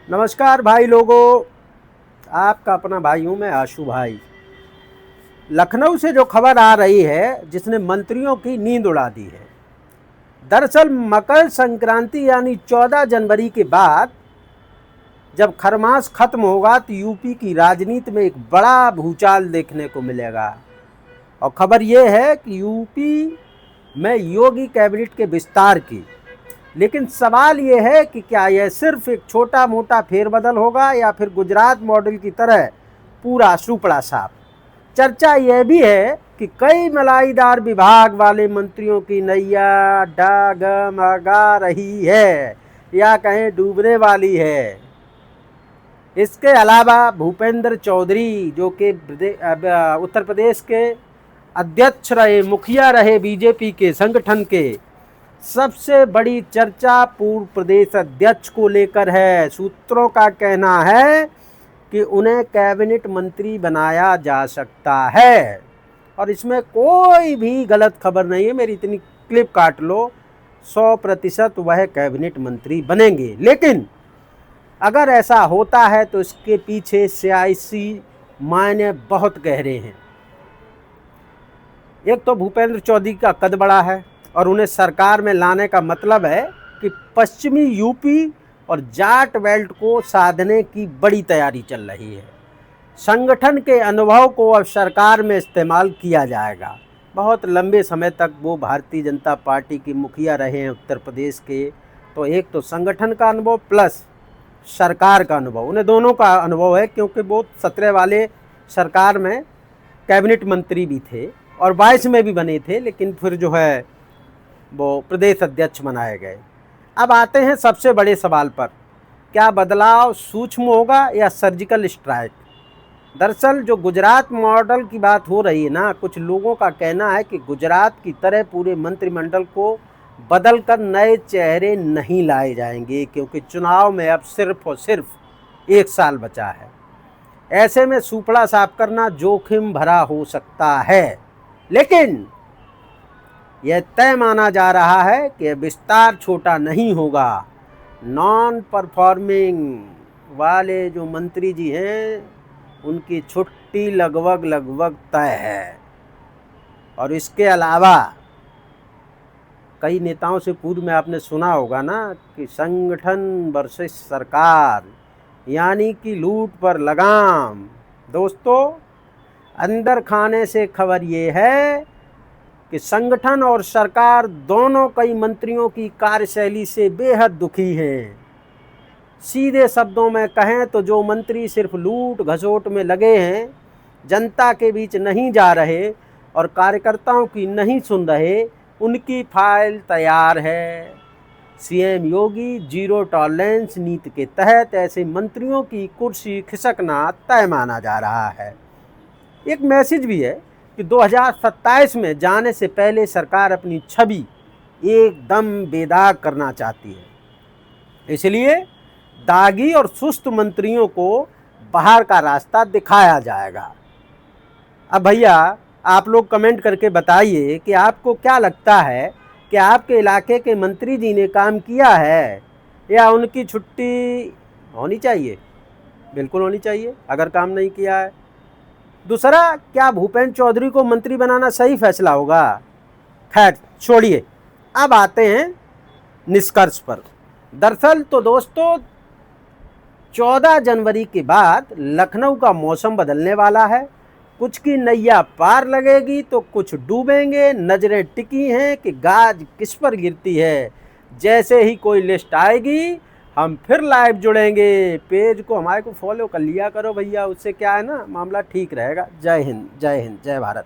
नमस्कार भाई लोगों, आपका अपना भाई हूँ मैं आशु भाई। लखनऊ से जो खबर आ रही है जिसने मंत्रियों की नींद उड़ा दी है। दरअसल मकर संक्रांति यानी 14 जनवरी के बाद जब खरमास खत्म होगा तो यूपी की राजनीति में एक बड़ा भूचाल देखने को मिलेगा। और खबर यह है कि यूपी में योगी कैबिनेट के विस्तार की। लेकिन सवाल ये है कि क्या यह सिर्फ एक छोटा मोटा फेरबदल होगा या फिर गुजरात मॉडल की तरह पूरा सुपड़ा साफ। चर्चा यह भी है कि कई मलाईदार विभाग वाले मंत्रियों की नैया डगमगा रही है या कहें डूबने वाली है। इसके अलावा भूपेंद्र चौधरी जो कि उत्तर प्रदेश के अध्यक्ष रहे, मुखिया रहे बीजेपी के संगठन के, सबसे बड़ी चर्चा पूर्व प्रदेश अध्यक्ष को लेकर है। सूत्रों का कहना है कि उन्हें कैबिनेट मंत्री बनाया जा सकता है और इसमें कोई भी गलत खबर नहीं है। मेरी इतनी क्लिप काट लो, 100% वह कैबिनेट मंत्री बनेंगे। लेकिन अगर ऐसा होता है तो इसके पीछे सियासी मायने बहुत गहरे हैं। एक तो भूपेंद्र चौधरी का कद बड़ा है और उन्हें सरकार में लाने का मतलब है कि पश्चिमी यूपी और जाट बेल्ट को साधने की बड़ी तैयारी चल रही है। संगठन के अनुभव को अब सरकार में इस्तेमाल किया जाएगा। बहुत लंबे समय तक वो भारतीय जनता पार्टी की मुखिया रहे हैं उत्तर प्रदेश के, तो एक तो संगठन का अनुभव प्लस सरकार का अनुभव, उन्हें दोनों का अनुभव है क्योंकि वो 17 वाले सरकार में कैबिनेट मंत्री भी थे और 22 में भी बने थे, लेकिन फिर जो है वो प्रदेश अध्यक्ष बनाए गए। अब आते हैं सबसे बड़े सवाल पर, क्या बदलाव सूक्ष्म होगा या सर्जिकल स्ट्राइक। दरअसल जो गुजरात मॉडल की बात हो रही है ना, कुछ लोगों का कहना है कि गुजरात की तरह पूरे मंत्रिमंडल को बदलकर नए चेहरे नहीं लाए जाएंगे क्योंकि चुनाव में अब सिर्फ और सिर्फ 1 साल बचा है। ऐसे में सुपड़ा साफ करना जोखिम भरा हो सकता है, लेकिन यह तय माना जा रहा है कि विस्तार छोटा नहीं होगा। नॉन परफॉर्मिंग वाले जो मंत्री जी हैं उनकी छुट्टी लगभग तय है। और इसके अलावा कई नेताओं से पूर्व में आपने सुना होगा ना कि संगठन वर्सेस सरकार, यानी कि लूट पर लगाम। दोस्तों, अंदर खाने से खबर ये है कि संगठन और सरकार दोनों कई मंत्रियों की कार्यशैली से बेहद दुखी हैं। सीधे शब्दों में कहें तो जो मंत्री सिर्फ लूट घसोट में लगे हैं, जनता के बीच नहीं जा रहे और कार्यकर्ताओं की नहीं सुन रहे, उनकी फाइल तैयार है। सीएम योगी जीरो टॉलरेंस नीति के तहत ऐसे मंत्रियों की कुर्सी खिसकना तय माना जा रहा है। एक मैसेज भी है कि 2027 में जाने से पहले सरकार अपनी छवि एकदम बेदाग करना चाहती है। इसलिए दागी और सुस्त मंत्रियों को बाहर का रास्ता दिखाया जाएगा। अब भैया आप लोग कमेंट करके बताइए कि आपको क्या लगता है कि आपके इलाके के मंत्री जी ने काम किया है या उनकी छुट्टी होनी चाहिए। बिल्कुल होनी चाहिए अगर काम नहीं किया है। दूसरा, क्या भूपेंद्र चौधरी को मंत्री बनाना सही फैसला होगा। खैर छोड़िए, अब आते हैं निष्कर्ष पर। दरअसल तो दोस्तों 14 जनवरी के बाद लखनऊ का मौसम बदलने वाला है। कुछ की नैया पार लगेगी तो कुछ डूबेंगे। नजरें टिकी हैं कि गाज किस पर गिरती है। जैसे ही कोई लिस्ट आएगी हम फिर लाइव जुड़ेंगे। पेज को हमारे को फॉलो कर लिया करो भैया, उससे क्या है ना, मामला ठीक रहेगा। जय हिंद, जय हिंद, जय भारत।